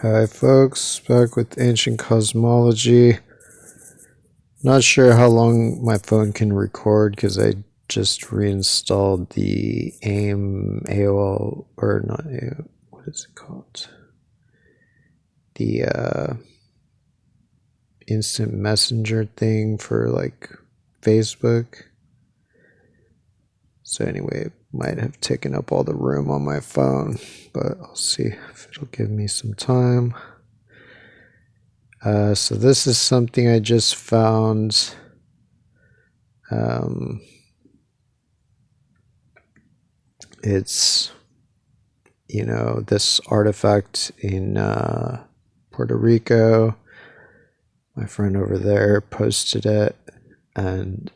Hi folks, back with Ancient Cosmology. Not sure how long my phone can record because I just reinstalled the AIM AOL, or not AOL, what is it called? The instant messenger thing for like Facebook. So anyway, it might have taken up all the room on my phone, but I'll see if it'll give me some time. So this is something I just found. It's, this artifact in Puerto Rico. My friend over there posted it, and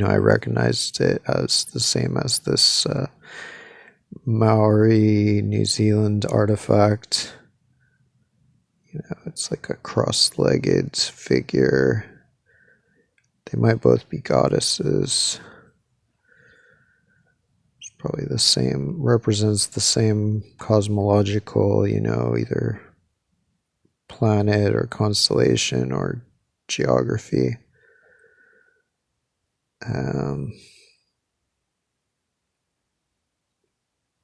I recognized it as the same as this Maori New Zealand artifact. It's like a cross-legged figure. They might both be goddesses. It's probably the same, represents the same cosmological, either planet or constellation or geography.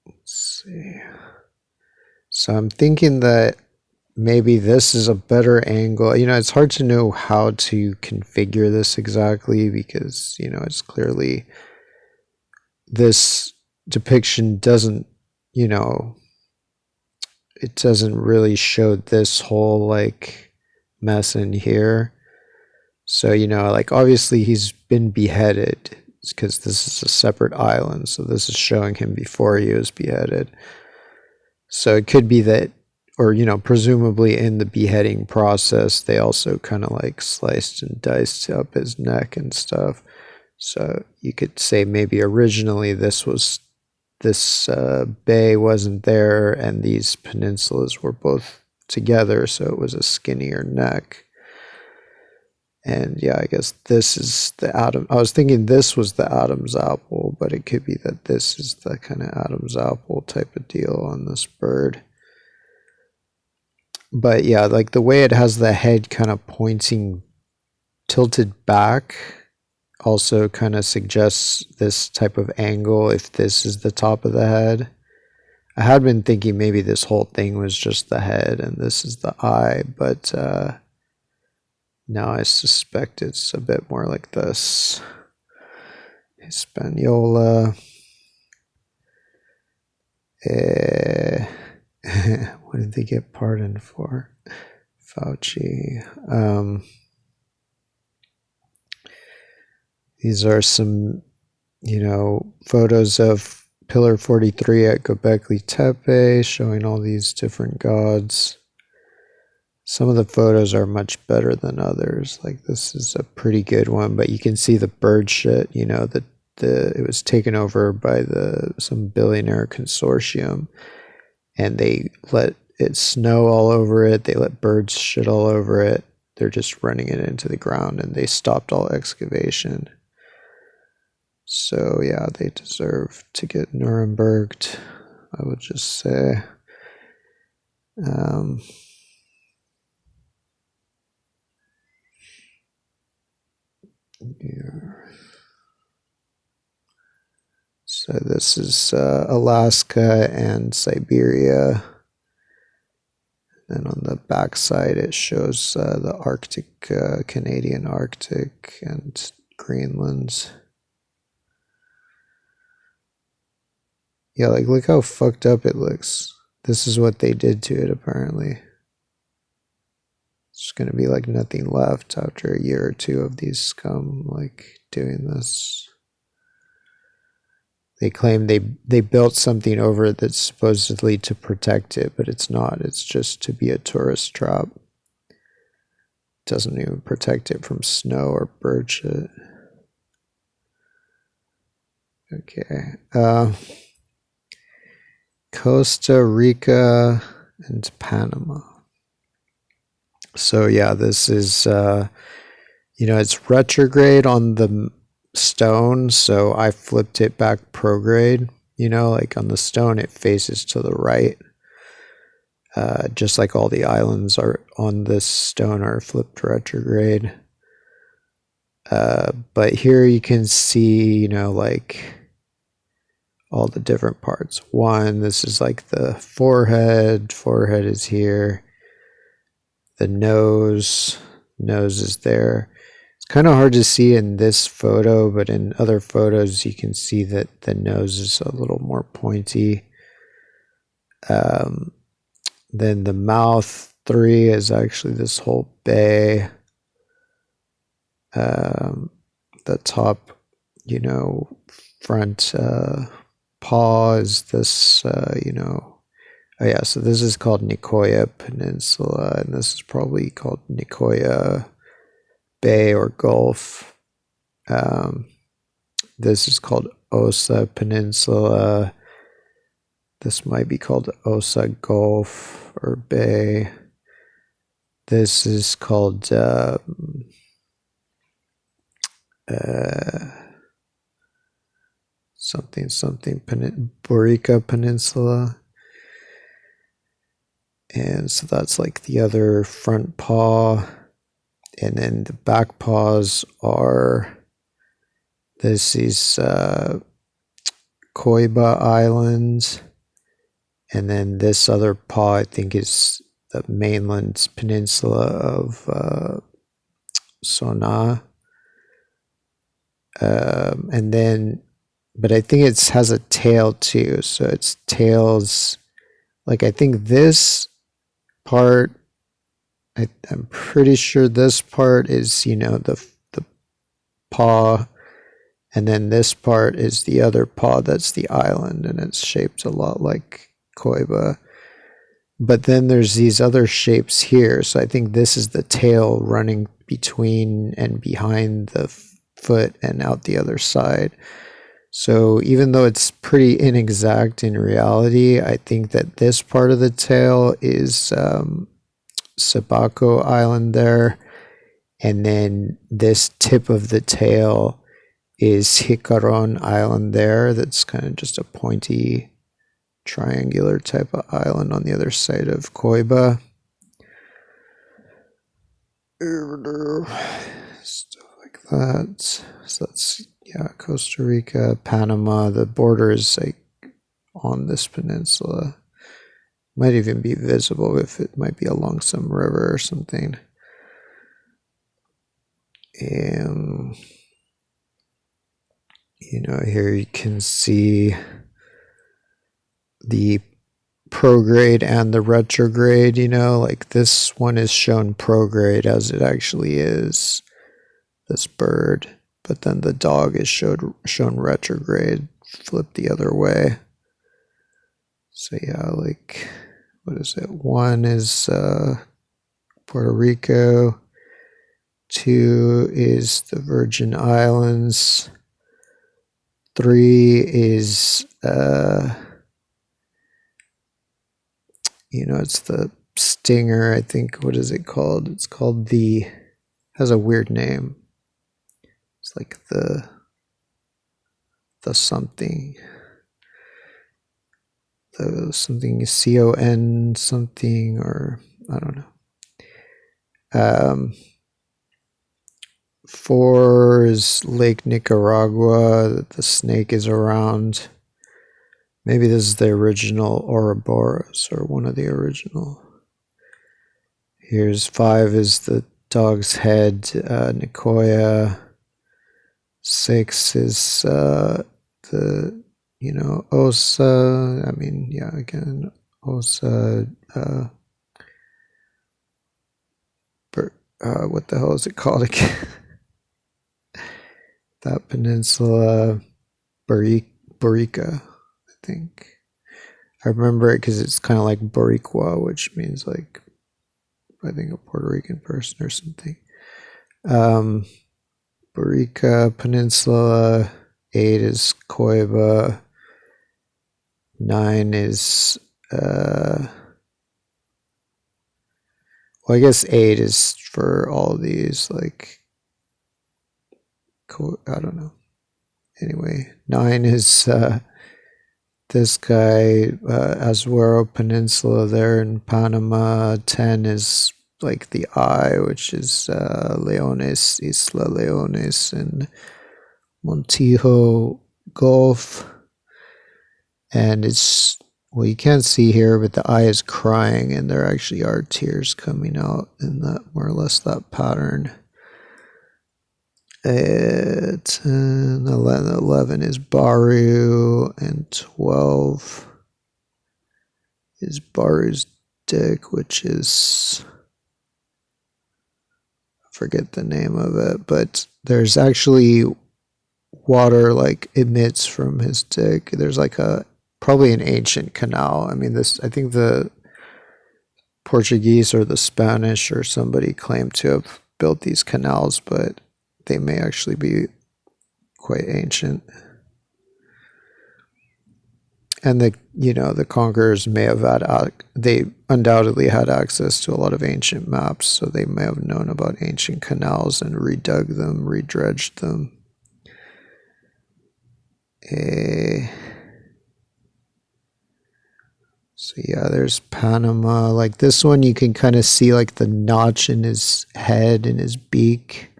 Let's see. So I'm thinking that maybe this is a better angle. It's hard to know how to configure this exactly because, it's clearly this depiction doesn't, it doesn't really show this whole like mess in here. So, like obviously he's been beheaded because this is a separate island. So this is showing him before he was beheaded. So it could be that, or, presumably in the beheading process, they also kind of like sliced and diced up his neck and stuff. So you could say maybe originally this bay wasn't there and these peninsulas were both together. So it was a skinnier neck. And yeah, I guess this is the Adam. I was thinking this was the Adam's apple, but it could be that this is the kind of Adam's apple type of deal on this bird. But yeah, like the way it has the head kind of pointing, tilted back, also kind of suggests this type of angle if this is the top of the head. I had been thinking maybe this whole thing was just the head and this is the eye, but now I suspect it's a bit more like this. Hispaniola. What did they get pardoned for? Fauci. These are some, photos of Pillar 43 at Gobekli Tepe, showing all these different gods. Some of the photos are much better than others. Like this is a pretty good one, but you can see the bird shit, it was taken over by some billionaire consortium, and they let it snow all over it. They let birds shit all over it. They're just running it into the ground, and they stopped all excavation. So yeah, they deserve to get Nuremberged, I would just say. Yeah. So this is Alaska and Siberia. And on the back side, it shows the Arctic, Canadian Arctic and Greenland. Yeah, like look how fucked up it looks. This is what they did to it, apparently. It's going to be like nothing left after a year or two of these scum like doing this. They claim they built something over it that's supposedly to protect it, but it's not. It's just to be a tourist trap. It doesn't even protect it from snow or bird shit. Okay. Costa Rica and Panama. So yeah, this is, it's retrograde on the stone, so I flipped it back prograde. Like on the stone, it faces to the right. just like all the islands are on this stone are flipped retrograde. But here you can see, like all the different parts. One, this is like the forehead. Forehead is here. The nose is there. It's kind of hard to see in this photo, but in other photos you can see that the nose is a little more pointy. Then the mouth, 3, is actually this whole bay. The top, front paw is this, oh yeah, so this is called Nicoya Peninsula, and this is probably called Nicoya Bay or Gulf. This is called Osa Peninsula. This might be called Osa Gulf or Bay. This is called something Borica Peninsula. And so that's like the other front paw. And then the back paws are, this is Koiba Island. And then this other paw, I think, is the mainland peninsula of Sona. And then, but I think it has a tail too. So its tails, like I think this part, I'm pretty sure this part is, the paw, and then this part is the other paw that's the island, and it's shaped a lot like Koiba. But then there's these other shapes here, so I think this is the tail running between and behind the foot and out the other side. So even though it's pretty inexact in reality, I think that this part of the tail is Sabako Island there, and then this tip of the tail is Hikaron Island there. That's kind of just a pointy triangular type of island on the other side of Koiba. Stuff like that. So that's, yeah, Costa Rica, Panama. The border is like on this peninsula. Might even be visible if it might be along some river or something. And here you can see the prograde and the retrograde. Like this one is shown prograde as it actually is, this bird, but then the dog is shown retrograde, flipped the other way. So yeah, like, what is it? 1 is Puerto Rico. 2 is the Virgin Islands. 3 is it's the stinger, I think. What is it called? It's called has a weird name. It's like the something. The something CON something, or I don't know. 4 is Lake Nicaragua that the snake is around. Maybe this is the original Ouroboros, or one of the original. Here's 5 is the dog's head, Nicoya. 6 is the, Osa. I mean, yeah, again, Osa. What the hell is it called again? That peninsula, Borica, I think. I remember it because it's kind of like Boricua, which means like, I think, a Puerto Rican person or something. Borica Peninsula. 8 is Koiba. 9 is well, I guess 8 is for all of these, like, I don't know. Anyway, 9 is this guy, Azuero Peninsula there in Panama. 10 is like the eye, which is Leones, Isla Leones, and Montijo Gulf. And it's, well, you can't see here, but the eye is crying, and there actually are tears coming out in that, more or less that pattern. 10, 11 is Baru, and 12 is Baru's dick, which is, I forget the name of it, but there's actually water like emits from his dick. There's like probably an ancient canal. I mean, this, I think the Portuguese or the Spanish or somebody claimed to have built these canals, but they may actually be quite ancient. And the conquerors may have they undoubtedly had access to a lot of ancient maps, so they may have known about ancient canals and redug them, redredged them. So yeah, there's Panama. Like this one, you can kind of see like the notch in his head and his beak.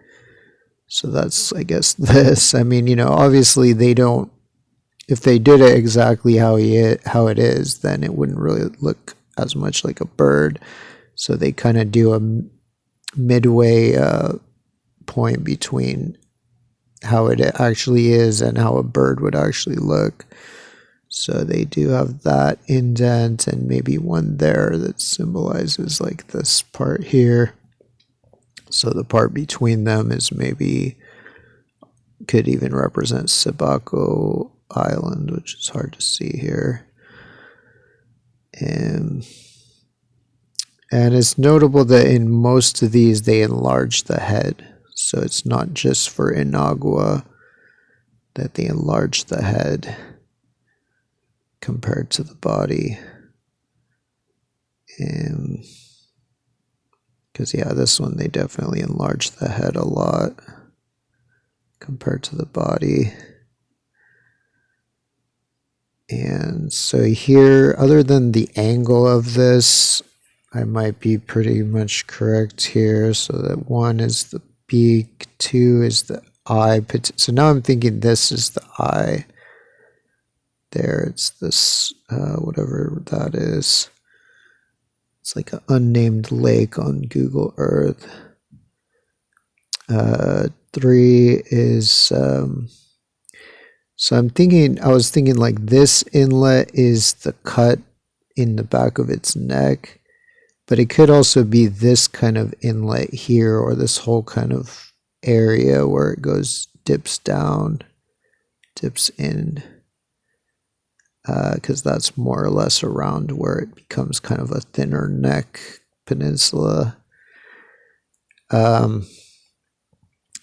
So that's, I guess, this. I mean, obviously they don't. If they did it exactly how it is, then it wouldn't really look as much like a bird. So they kind of do a midway point between how it actually is and how a bird would actually look. So they do have that indent and maybe one there that symbolizes like this part here. So the part between them is maybe, could even represent Sibako Island, which is hard to see here. And it's notable that in most of these they enlarge the head. So it's not just for Inagua that they enlarge the head compared to the body. And because yeah, this one they definitely enlarge the head a lot compared to the body. And so here, other than the angle of this, I might be pretty much correct here. So that 1 is the beak, 2 is the eye. So now I'm thinking this is the eye. There, it's this, whatever that is. It's like an unnamed lake on Google Earth. 3 is, so I was thinking like this inlet is the cut in the back of its neck, but it could also be this kind of inlet here, or this whole kind of area where it goes, dips down, dips in, because that's more or less around where it becomes kind of a thinner neck peninsula.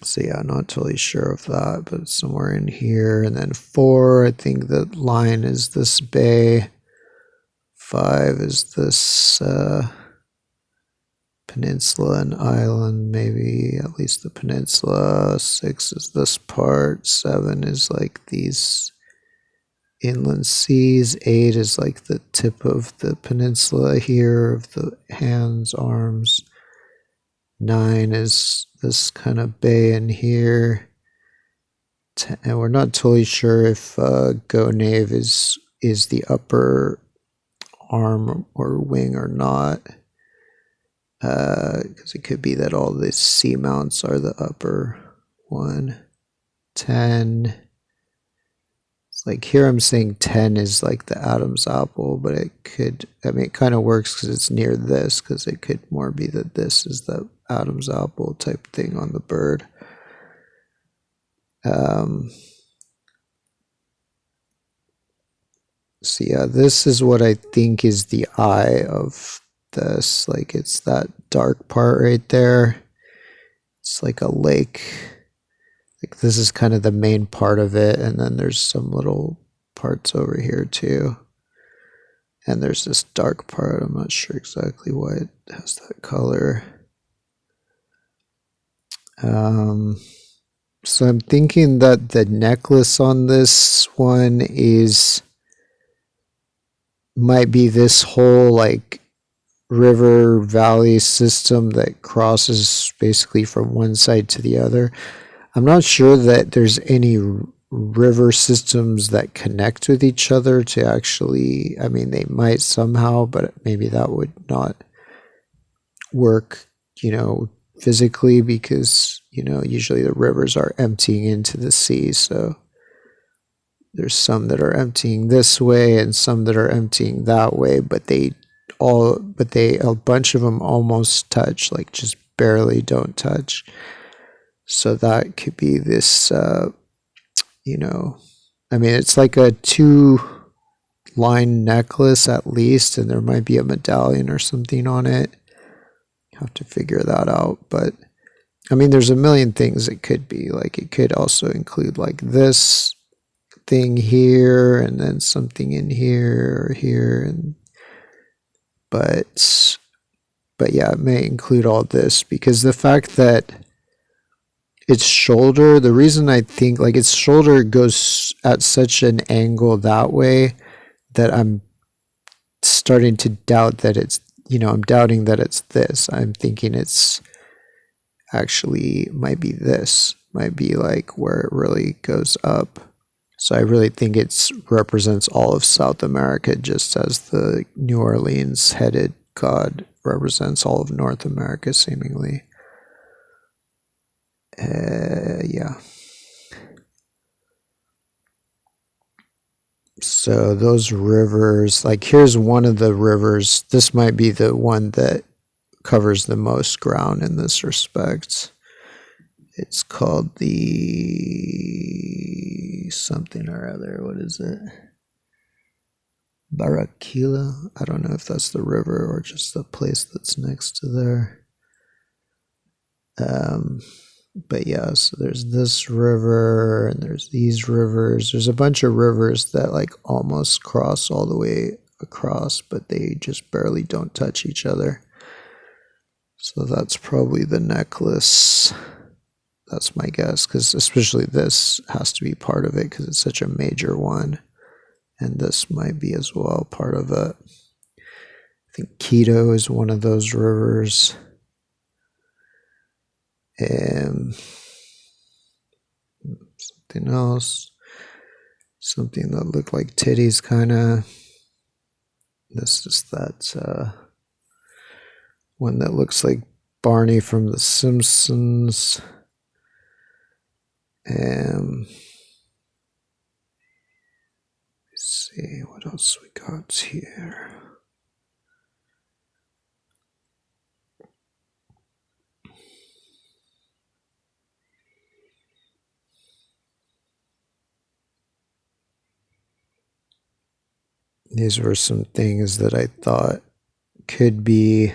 So yeah, I'm not totally sure of that, but somewhere in here. And then 4, I think the line is this bay. 5 is this peninsula and island, maybe at least the peninsula. 6 is this part. 7 is like these inland seas. 8 is like the tip of the peninsula here, of the hands, arms. 9 is this kind of bay in here. And we're not totally sure if Gonave is the upper arm or wing or not, because it could be that all the seamounts are the upper one. 10, it's like here I'm saying 10 is like the Adam's apple, but it could, I mean, it kind of works because it's near this, because it could more be that this is the Adam's apple type thing on the bird. So yeah, this is what I think is the eye of this. Like it's that dark part right there. It's like a lake. Like this is kind of the main part of it, and then there's some little parts over here too. And there's this dark part. I'm not sure exactly why it has that color. So I'm thinking that the necklace on this one is might be this whole like river valley system that crosses basically from one side to the other. I'm not sure that there's any river systems that connect with each other to actually, I mean, they might somehow, but maybe that would not work, physically because, usually the rivers are emptying into the sea. So there's some that are emptying this way and some that are emptying that way, but a bunch of them almost touch, like just barely don't touch. So that could be this, I mean, it's like a two-line necklace at least, and there might be a medallion or something on it. Have to figure that out, but I mean, there's a million things it could be. Like, it could also include like this thing here, and then something in here or here, and but yeah, it may include all this because the fact that its shoulder, the reason I think like its shoulder goes at such an angle that way that I'm starting to doubt that it's, I'm doubting that it's this. I'm thinking it's actually might be this, might be like where it really goes up. So I really think it represents all of South America, just as the New Orleans headed god represents all of North America, seemingly. Yeah. So those rivers, like here's one of the rivers. This might be the one that covers the most ground in this respect. It's called the something or other. What is it? Barranquilla. I don't know if that's the river or just the place that's next to there. But yeah, so there's this river and there's these rivers. There's a bunch of rivers that like almost cross all the way across, but they just barely don't touch each other. So that's probably the necklace. That's my guess, because especially this has to be part of it because it's such a major one. And this might be as well part of it. I think Quito is one of those rivers. And something else. Something that looked like titties, kind of. This is that one that looks like Barney from The Simpsons. And let's see what else we got here. These were some things that I thought could be